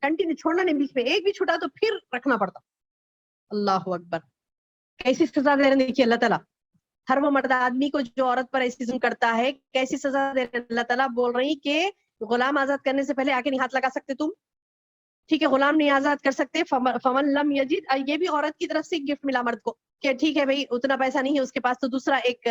کنٹینیو، چھوڑنا نہیں، بیچ میں ایک بھی چھوٹا تو پھر رکھنا پڑتا. اللہ اکبر، کیسی سزا دے رہے ہیں دیکھیے اللہ تعالیٰ. ہر وہ مرد آدمی کو جو عورت پر ایسی ظلم کرتا ہے، کیسی سزا دے رہے ہیں اللہ تعالیٰ. بول رہی کہ غلام آزاد کرنے سے پہلے آ کے نہیں ہاتھ لگا سکتے تم، ٹھیک ہے، غلام نہیں آزاد کر سکتے. فمن لم یجد، یہ بھی عورت کی طرف سے گفٹ ملا مرد کو کہ ٹھیک ہے بھائی اتنا پیسہ نہیں ہے اس کے پاس، تو دوسرا ایک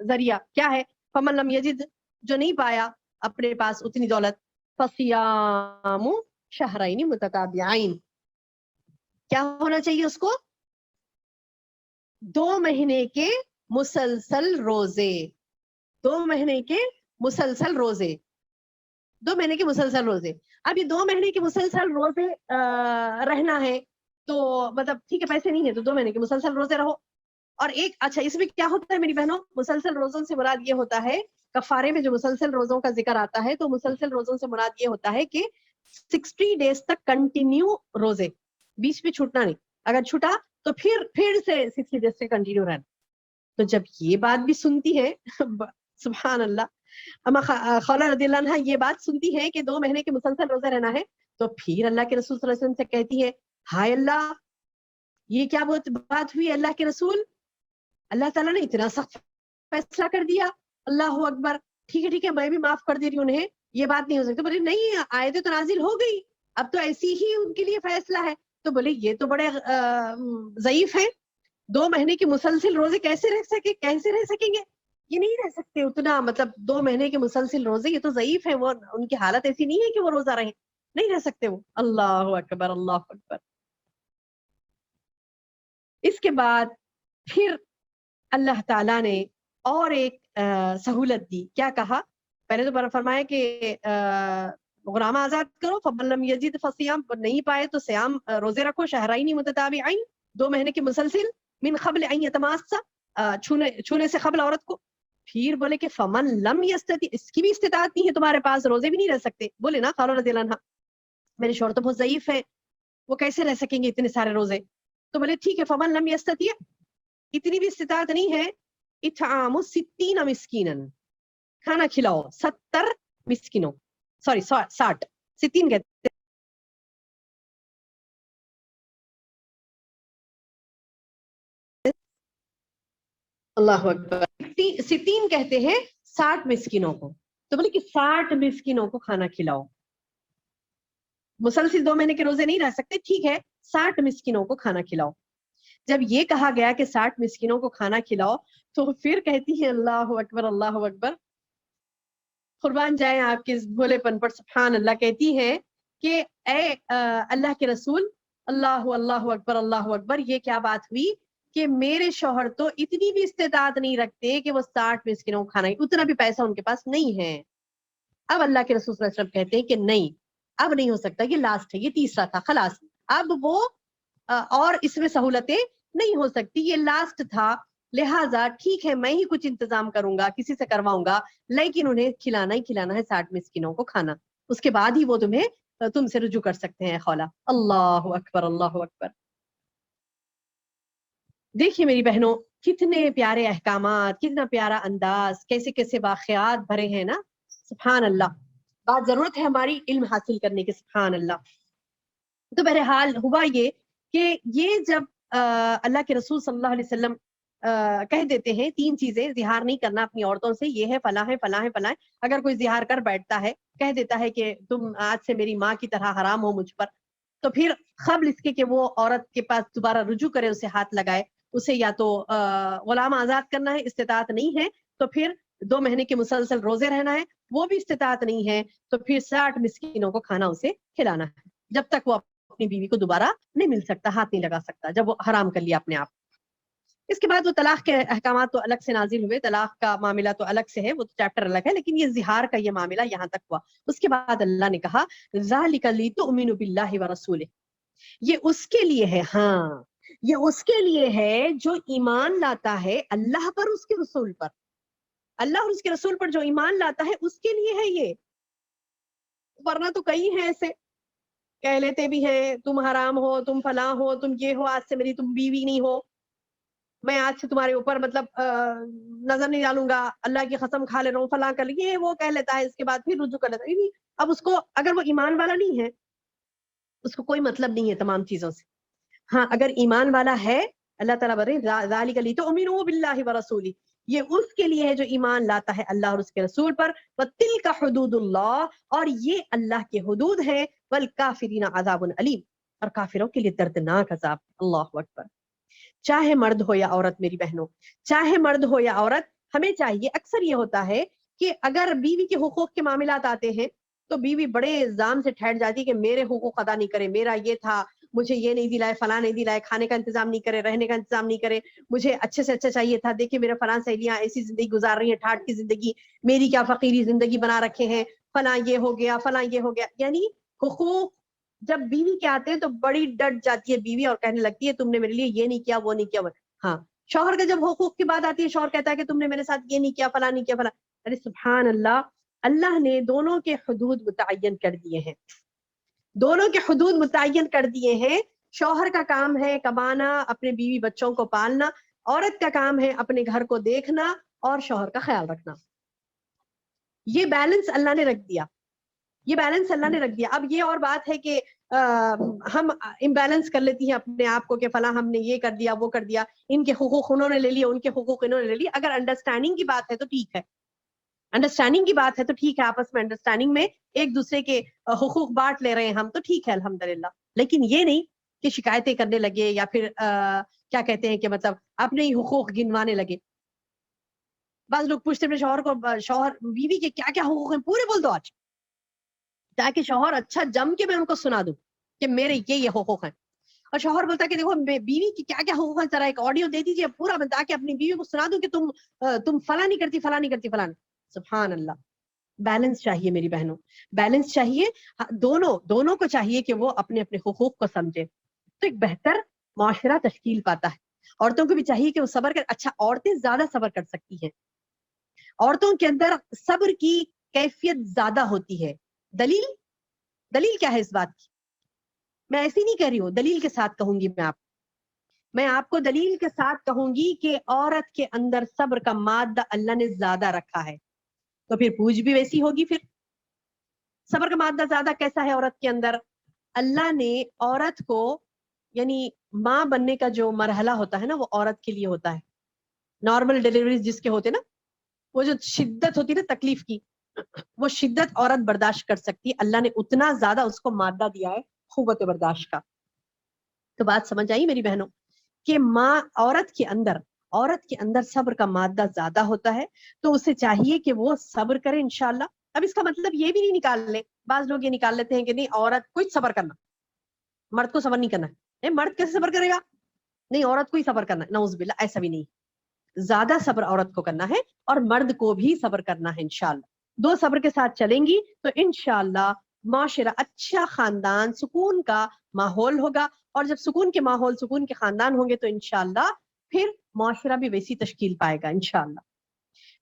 ذریعہ کیا ہے، فمن لم یجد، جو نہیں پایا اپنے پاس اتنی دولت، فصیام شہرین متتابعین، کیا ہونا چاہیے اس کو، 2 مہینے کے مسلسل روزے، 2 مہینے کے مسلسل روزے، 2 مہینے کے مسلسل روزے. اب یہ 2 مہینے کے مسلسل روزے رہنا ہے تو مطلب ٹھیک ہے پیسے نہیں ہے تو 2 مہینے کے مسلسل روزے رہو. اور ایک اچھا اس میں کیا ہوتا ہے میری بہنوں، مسلسل روزوں سے مراد یہ ہوتا ہے، کفارے میں جو مسلسل روزوں کا ذکر آتا ہے تو مسلسل روزوں سے مراد یہ ہوتا ہے کہ 60 ڈیز تک کنٹینیو روزے، بیچ میں چھوٹنا نہیں، اگر چھوٹا تو پھر سے 60 ڈیز سے کنٹینیو رہنا. تو جب یہ بات بھی سنتی ہے سبحان اللہ، اما خولہ رضی اللہ عنہ یہ بات سنتی ہے کہ 2 مہینے کے مسلسل روزہ رہنا ہے، تو پھر اللہ کے رسول صلی اللہ علیہ وسلم سے کہتی ہے ہائے اللہ، یہ کیا بات ہوئی اللہ کے رسول، اللہ تعالیٰ نے اتنا سخت فیصلہ کر دیا. اللہ اکبر، ٹھیک ہے میں بھی معاف کر دے رہی ہوں انہیں، یہ بات نہیں ہو سکتی. بولے نہیں، آیتیں تو نازل ہو گئی، اب تو ایسی ہی ان کے لیے فیصلہ ہے. تو بولے یہ تو بڑے ضعیف ہیں، 2 مہینے کی مسلسل روزے کیسے رہ سکیں گے، یہ نہیں رہ سکتے اتنا، مطلب 2 مہینے کے مسلسل روزے، یہ تو ضعیف ہے، وہ ان کی حالت ایسی نہیں ہے کہ وہ روزہ رہیں، نہیں رہ سکتے وہ. اللہ اکبر اللہ اکبر. اس کے بعد پھر اللہ تعالیٰ نے اور ایک سہولت دی، کیا کہا، پہلے تو فرمایا کہ غلام آزاد کرو، فمن لم یجد فصیام، نہیں پائے تو سیام روزے رکھو، شہرین متتابعین، 2 مہینے کے مسلسل، من قبل ان یتماسا، چھونے سے قبل عورت کو. پھر بولے کہ فمن لم یستطع، اس کی بھی استطاعت نہیں ہے تمہارے پاس، روزے بھی نہیں رہ سکتے. بولے نا خولہ رضی اللہ عنہ میرے شوہر تو بہت ضعیف ہے، وہ کیسے رہ سکیں گے اتنے سارے روزے. تو بولے ٹھیک ہے، فمن لم یستطع، اتنی بھی استطاعت نہیں ہے، اطعام 60 مسکینا، کھانا کھلاؤ 70 مسکینوں، سوری 60، 60 کہتے اللہ اکبر، 60 کہتے ہیں 60 مسکینوں کو. تو بولے کہ 60 مسکینوں کو کھانا کھلاؤ، مسلسل 2 مہینے کے روزے نہیں رہ سکتے، ٹھیک ہے 60 مسکینوں کو کھانا کھلاؤ. جب یہ کہا گیا کہ 60 مسکینوں کو کھانا کھلاؤ، تو پھر کہتی ہے اللہ اکبر اللہ اکبر، قربان جائیں آپ کے بھولے پن پر، سبحان اللہ، کہتی ہے کہ اے اللہ کے رسول، اللہ اکبر، یہ کیا بات ہوئی کہ میرے شوہر تو اتنی بھی استطاعت نہیں رکھتے کہ وہ 60 مسکینوں کو کھانا، اتنا بھی پیسہ ان کے پاس نہیں ہے. اب اللہ کے رسول صلی اللہ علیہ وسلم کہتے ہیں کہ نہیں، اب نہیں ہو سکتا، یہ لاسٹ ہے، یہ تیسرا تھا، خلاص اب وہ اور اس میں سہولتیں نہیں ہو سکتی, یہ لاسٹ تھا, لہٰذا ٹھیک ہے میں ہی کچھ انتظام کروں گا, کسی سے کرواؤں گا, لیکن انہیں کھلانا ہی کھلانا ہے 60 مسکینوں کو کھانا, اس کے بعد ہی وہ تم سے رجوع کر سکتے ہیں خولا. اللہ اکبر, اللہ اکبر. دیکھیے میری بہنوں, کتنے پیارے احکامات, کتنا پیارا انداز, کیسے کیسے واقعات بھرے ہیں نا, سبحان اللہ. بات ضرورت ہے ہماری علم حاصل کرنے کی, سبحان اللہ. تو بہرحال ہوا یہ کہ یہ جب اللہ کے رسول صلی اللہ علیہ وسلم کہہ دیتے ہیں 3 چیزیں, زہار نہیں کرنا اپنی عورتوں سے, یہ ہے فلاں ہے فلاں ہے فلاں ہے. اگر کوئی زہار کر بیٹھتا ہے, کہہ دیتا ہے کہ تم آج سے میری ماں کی طرح حرام ہو مجھ پر, تو پھر قبل اس کے کہ وہ عورت کے پاس دوبارہ رجوع کرے, اسے ہاتھ لگائے, اسے یا تو غلام آزاد کرنا ہے, استطاعت نہیں ہے, تو پھر 2 مہینے کے مسلسل روزے رہنا ہے, وہ بھی استطاعت نہیں ہے, تو پھر 60 مسکینوں کو کھانا اسے کھلانا ہے, جب تک وہ اپنی بیوی کو دوبارہ نہیں مل سکتا, ہاتھ نہیں لگا سکتا, جب وہ حرام کر لیا اپنے آپ. اس کے بعد وہ طلاق کے احکامات تو الگ سے نازل ہوئے, طلاق کا معاملہ تو الگ سے ہے, وہ تو چیپٹر الگ ہے, لیکن یہ زہار کا یہ معاملہ یہاں تک ہوا. اس کے بعد اللہ نے کہا ذالک لتؤمنوا باللہ ورسولہ, یہ اس کے لیے ہے, ہاں یہ اس کے لیے ہے جو ایمان لاتا ہے اللہ پر, اس کے رسول پر. اللہ اور اس کے رسول پر جو ایمان لاتا ہے اس کے لیے ہے یہ, ورنہ تو کئی ہیں ایسے کہہ لیتے بھی ہیں تم حرام ہو, تم فلاں ہو, تم یہ ہو, آج سے میری تم بیوی نہیں ہو, میں آج سے تمہارے اوپر مطلب نظر نہیں ڈالوں گا, اللہ کی قسم کھا لے رہا ہوں, فلاں کر یہ وہ کہہ لیتا ہے, اس کے بعد پھر رجوع کر لیتا ہے. اب اس کو اگر وہ ایمان والا نہیں ہے, اس کو کوئی مطلب نہیں ہے تمام چیزوں سے. ہاں اگر ایمان والا ہے, اللہ تعالیٰ بولے ذالک لتؤمنوا باللہ ورسولہ, یہ اس کے لیے ہے جو ایمان لاتا ہے اللہ اور اس کے رسول پر. وتلک حدود اللہ, اور یہ اللہ کے حدود ہیں. والکافرین عذاب علیم, اور کافروں کے لیے دردناک عذاب. اللہ اکبر. چاہے مرد ہو یا عورت, میری بہنوں, چاہے مرد ہو یا عورت, ہمیں چاہیے, اکثر یہ ہوتا ہے کہ اگر بیوی کے حقوق کے معاملات آتے ہیں تو بیوی بڑے الزام سے ٹھہر جاتی ہے کہ میرے حقوق ادا نہیں کرے, میرا یہ تھا, مجھے یہ نہیں دلائے, فلاں نہیں دلائے, کھانے کا انتظام نہیں کرے, رہنے کا انتظام نہیں کرے, مجھے اچھے سے اچھا چاہیے تھا, دیکھیے میرے فلاں سہیلیاں ایسی زندگی گزار رہی ہیں, ٹھاٹ کی زندگی, میری کیا فقیری زندگی بنا رکھے ہیں, فلاں یہ ہو گیا, فلاں یہ ہو گیا. یعنی حقوق جب بیوی کے آتے ہیں تو بڑی ڈٹ جاتی ہے بیوی, اور کہنے لگتی ہے تم نے میرے لیے یہ نہیں کیا, وہ نہیں کیا. ہاں شوہر کا جب حقوق کی بات آتی ہے, شوہر کہتا ہے کہ تم نے میرے ساتھ یہ نہیں کیا, فلاں نہیں کیا, فلاں. ارے سبحان اللہ, اللہ نے دونوں کے حدود متعین کر دیے ہیں, دونوں کے حدود متعین کر دیے ہیں. شوہر کا کام ہے کمانا, اپنے بیوی بچوں کو پالنا, عورت کا کام ہے اپنے گھر کو دیکھنا اور شوہر کا خیال رکھنا. یہ بیلنس اللہ نے رکھ دیا, یہ بیلنس اللہ نے رکھ دیا. اب یہ اور بات ہے کہ ہم امبیلنس کر لیتی ہیں اپنے آپ کو کہ فلاں ہم نے یہ کر دیا, وہ کر دیا, ان کے حقوق انہوں نے لے لیے, ان کے حقوق انہوں نے لے لیے. اگر انڈرسٹینڈنگ کی بات ہے تو ٹھیک ہے, انڈرسٹینڈنگ کی بات ہے تو ٹھیک ہے, آپس میں انڈرسٹینڈنگ میں ایک دوسرے کے حقوق بانٹ لے رہے ہیں ہم, تو ٹھیک ہے الحمدللہ. لیکن یہ نہیں کہ شکایتیں کرنے لگے, یا پھر کیا کہتے ہیں کہ مطلب اپنے ہی حقوق گنوانے لگے. بعض لوگ پوچھتے ہیں شوہر کو, شوہر بیوی کے کیا کیا حقوق ہیں پورے بول دو آج, تاکہ شوہر اچھا جم کے میں ان کو سنا دوں کہ میرے یہ حقوق ہیں. اور شوہر بولتا ہے کہ دیکھو بیوی کی کیا کیا حقوق ہیں, ذرا ایک آڈیو دے دیجیے پورا, تاکہ اپنی بیوی کو سنا دوں کہ تم فلاں نہیں کرتی, فلاں نہیں کرتی, فلاں. سبحان اللہ. بیلنس چاہیے میری بہنوں, بیلنس چاہیے. دونوں کو چاہیے کہ وہ اپنے اپنے حقوق کو سمجھے, تو ایک بہتر معاشرہ تشکیل پاتا ہے. عورتوں کو بھی چاہیے کہ وہ صبر کر. اچھا عورتیں زیادہ صبر کر سکتی ہیں, عورتوں کے اندر صبر کی کیفیت زیادہ ہوتی ہے. دلیل کیا ہے اس بات کی؟ میں ایسی نہیں کہہ رہی ہوں, دلیل کے ساتھ کہوں گی میں آپ کو دلیل کے ساتھ کہوں گی کہ عورت کے اندر صبر کا مادہ اللہ نے زیادہ رکھا ہے, تو پھر پوچھ بھی ویسی ہوگی. پھر صبر کا مادہ زیادہ کیسا ہے عورت کے اندر؟ اللہ نے عورت کو, یعنی ماں بننے کا جو مرحلہ ہوتا ہے نا, وہ عورت کے لیے ہوتا ہے. نارمل ڈیلیوریز جس کے ہوتے نا, وہ جو شدت ہوتی ہے نا تکلیف کی, وہ شدت عورت برداشت کر سکتی ہے. اللہ نے اتنا زیادہ اس کو مادہ دیا ہے قوت برداشت کا. تو بات سمجھ آئی میری بہنوں کہ عورت کے اندر صبر کا مادہ زیادہ ہوتا ہے, تو اسے چاہیے کہ وہ صبر کرے انشاءاللہ. اب اس کا مطلب یہ بھی نہیں نکال لیں, بعض لوگ یہ نکال لیتے ہیں کہ نہیں عورت کو صبر کرنا, مرد کو صبر نہیں کرنا. مرد کیسے صبر کرے گا؟ نہیں عورت کو ہی صبر کرنا, نعوذ باللہ, ایسا بھی نہیں. زیادہ صبر عورت کو کرنا ہے اور مرد کو بھی صبر کرنا ہے انشاءاللہ. 2 صبر کے ساتھ چلیں گی تو انشاءاللہ معاشرہ اچھا خاندان سکون کا ماحول ہوگا, اور جب سکون کے ماحول سکون کے خاندان ہوں گے تو انشاءاللہ پھر معاشرہ بھی ویسی تشکیل پائے گا انشاءاللہ.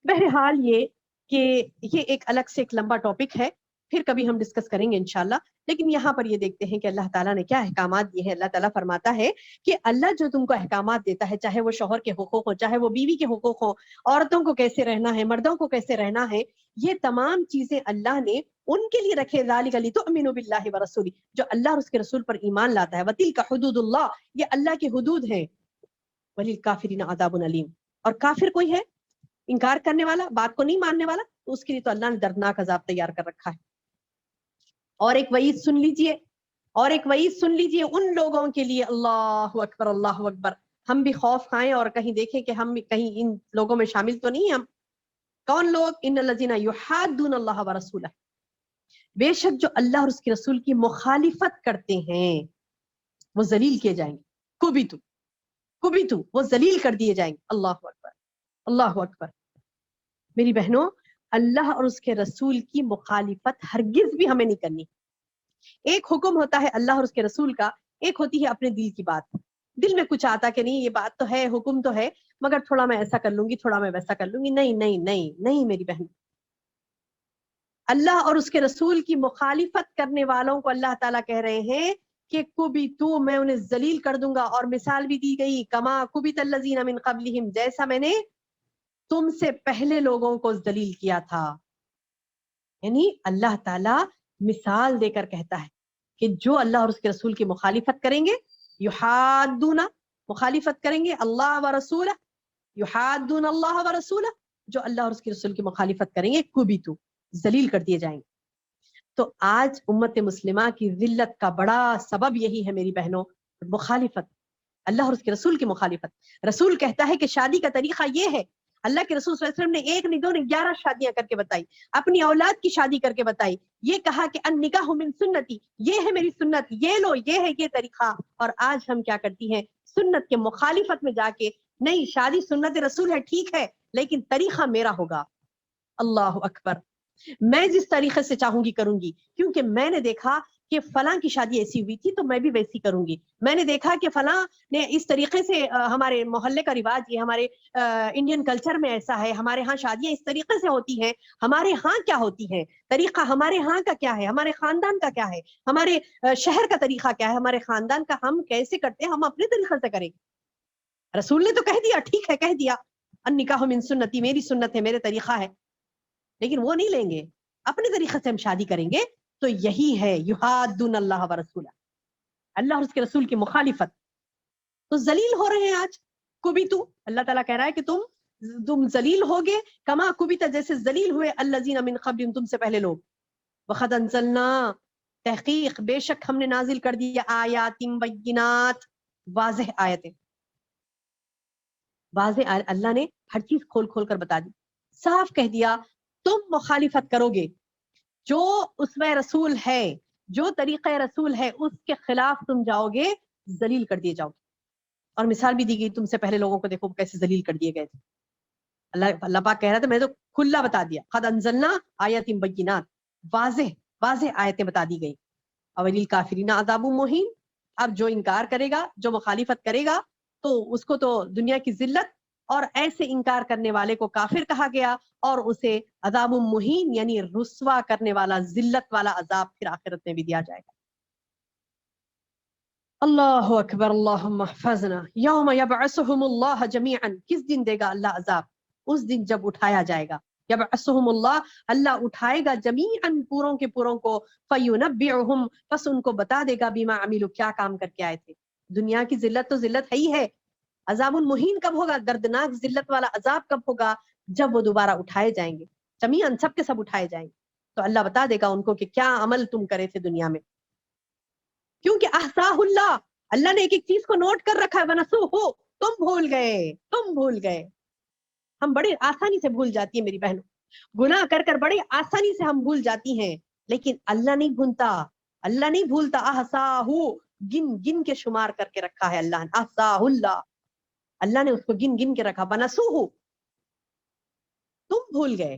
بہرحال یہ کہ یہ ایک الگ سے ایک لمبا ٹاپک ہے, پھر کبھی ہم ڈسکس کریں گے انشاءاللہ. لیکن یہاں پر یہ دیکھتے ہیں کہ اللہ تعالیٰ نے کیا احکامات دیے ہیں. اللہ تعالیٰ فرماتا ہے کہ اللہ جو تم کو احکامات دیتا ہے, چاہے وہ شوہر کے حقوق ہو, چاہے وہ بیوی کے حقوق ہو, عورتوں کو کیسے رہنا ہے, مردوں کو کیسے رہنا ہے, یہ تمام چیزیں اللہ نے ان کے لیے رکھے. ذالک لتؤمنوا باللہ ورسولہ, جو اللہ اور اس کے رسول پر ایمان لاتا ہے. وتلک حدود اللہ, یہ اللہ کے حدود ہیں. وللکافرین عذاب علیم, اور کافر کوئی ہے انکار کرنے والا, بات کو نہیں ماننے والا, تو اس کے لیے تو اللہ نے دردناک عذاب تیار کر رکھا ہے. اور ایک وعید سن لیجئے, اور ایک وعید سن لیجئے ان لوگوں کے لیے. اللہ اکبر اللہ اکبر. ہم بھی خوف کھائیں اور کہیں دیکھیں کہ ہم کہیں ان لوگوں میں شامل تو نہیں ہیں ہم. کون لوگ؟ ان الذین یحادون اللہ ورسولہ, بے شک جو اللہ اور اس کے رسول کی مخالفت کرتے ہیں وہ ذلیل کیے جائیں گے. کبھی تو وہ ذلیل کر دیے جائیں گے. اللہ اکبر اللہ اکبر. میری بہنوں, اللہ اور اس کے رسول کی مخالفت ہرگز بھی ہمیں نہیں کرنی. ایک حکم ہوتا ہے اللہ اور اس کے رسول کا, ایک ہوتی ہے اپنے دل کی بات. دل میں کچھ آتا کہ نہیں یہ بات تو ہے, حکم تو ہے, مگر تھوڑا میں ایسا کر لوں گی, تھوڑا میں ویسا کر لوں گی. نہیں نہیں نہیں نہیں میری بہن, اللہ اور اس کے رسول کی مخالفت کرنے والوں کو اللہ تعالیٰ کہہ رہے ہیں کہ کبیتو, میں انہیں ذلیل کر دوں گا. اور مثال بھی دی گئی, کما کبیت الذین من قبلہم, جیسا میں نے تم سے پہلے لوگوں کو ذلیل کیا تھا. یعنی اللہ تعالیٰ مثال دے کر کہتا ہے کہ جو اللہ اور اس کے رسول کی مخالفت کریں گے, یحادون, مخالفت کریں گے اللہ و رسولہ, یحادون اللہ و رسولہ, جو اللہ اور اس کے رسول کی مخالفت کریں گے کبیتو, ذلیل کر دیے جائیں گے. تو آج امت مسلمہ کی ذلت کا بڑا سبب یہی ہے میری بہنوں, مخالفت, اللہ اور اس کے رسول کی مخالفت. رسول کہتا ہے کہ شادی کا طریقہ یہ ہے. اللہ کے رسول صلی اللہ علیہ وسلم نے ایک نہیں دو نہیں 11 شادیاں کر کے بتائی, اپنی اولاد کی شادی کر کے بتائی. یہ کہا کہ النکاح من سنتی, یہ ہے میری سنت, یہ لو, یہ ہے یہ طریقہ. اور آج ہم کیا کرتی ہیں, سنت کے مخالفت میں جا کے, نہیں شادی سنت رسول ہے ٹھیک ہے, لیکن طریقہ میرا ہوگا. اللہ اکبر. میں جس طریقے سے چاہوں گی کروں گی, کیونکہ میں نے دیکھا کہ فلاں کی شادی ایسی ہوئی تھی تو میں بھی ویسی کروں گی. میں نے دیکھا کہ فلاں نے اس طریقے سے, ہمارے محلے کا رواج یہ, ہمارے انڈین کلچر میں ایسا ہے, ہمارے ہاں شادیاں اس طریقے سے ہوتی ہیں. ہمارے ہاں کیا ہوتی ہیں طریقہ, ہمارے ہاں کا کیا ہے, ہمارے خاندان کا کیا ہے, ہمارے شہر کا طریقہ کیا ہے, ہمارے خاندان کا ہم کیسے کرتے ہیں, ہم اپنے طریقے سے کریں. رسول نے تو کہہ دیا, ٹھیک ہے کہہ دیا, النکاح من سنتی, میری سنت ہے, میرے طریقہ ہے, لیکن وہ نہیں لیں گے, اپنے طریقے سے ہم شادی کریں گے. تو یہی ہے یحادون اللہ و رسولہ, اللہ اور اس کے رسول کی مخالفت. تو ذلیل ہو رہے ہیں آج. کبیتو, اللہ تعالیٰ کہہ رہا ہے کہ تم ذلیل ہوگے, کما کبیتا, جیسے ذلیل ہوئے الذین من قبلہم, تم سے پہلے لوگ. وقد انزلنا, تحقیق بے شک ہم نے نازل کر دیا, آیات بینات, واضح آیتیں. واضح اللہ نے ہر چیز کھول کھول کر بتا دی, صاف کہہ دیا. تم مخالفت کرو گے, جو اسوہ رسول ہے, جو طریقہ رسول ہے, اس کے خلاف تم جاؤ گے, ذلیل کر دیے جاؤ گے. اور مثال بھی دی گئی, تم سے پہلے لوگوں کو دیکھو کیسے ذلیل کر دیے گئے تھے. اللہ پاک کہہ رہا تھا میں تو کھلا بتا دیا, قد انزلنا آیات بینات, واضح آیتیں بتا دی گئی. وللکافرین عذاب مہین, اب جو انکار کرے گا, جو مخالفت کرے گا, تو اس کو تو دنیا کی ذلت, اور ایسے انکار کرنے والے کو کافر کہا گیا, اور اسے عذاب مہین یعنی رسوا کرنے والا, ذلت والا عذاب پھر آخرت میں بھی دیا جائے گا. اللہ اکبر. اللہم احفظنا. یوم یبعثہم اللہ جمیعا, کس دن دے گا اللہ عذاب, اس دن جب اٹھایا جائے گا. یبعثہم اللہ, اللہ اٹھائے گا جمیعا, پوروں کے پوروں کو. فینبئہم, پس ان کو بتا دے گا, بما عملوا, کیا کام کر کے آئے تھے. دنیا کی ذلت تو ذلت ہے ہی ہے, عذاب المہین کب ہوگا, دردناک ذلت والا عذاب کب ہوگا, جب وہ دوبارہ اٹھائے جائیں گے. جمیعاً سب کے سب اٹھائے جائیں گے, تو اللہ بتا دے گا ان کو کہ کیا عمل تم کرے تھے دنیا میں. کیونکہ احصاہ اللہ, اللہ نے ایک ایک چیز کو نوٹ کر رکھا ہے. ونسوہ, تم بھول گئے. ہم بڑی آسانی سے بھول جاتی ہیں میری بہنوں, گناہ کر کر بڑی آسانی سے ہم بھول جاتی ہیں, لیکن اللہ نہیں بھولتا, اللہ نہیں بھولتا. احصاہ, گن گن کے شمار کر کے رکھا ہے اللہ نے. احصاہ اللہ, اللہ نے اس کو گن گن کے رکھا. ونسوہ, تم بھول گئے.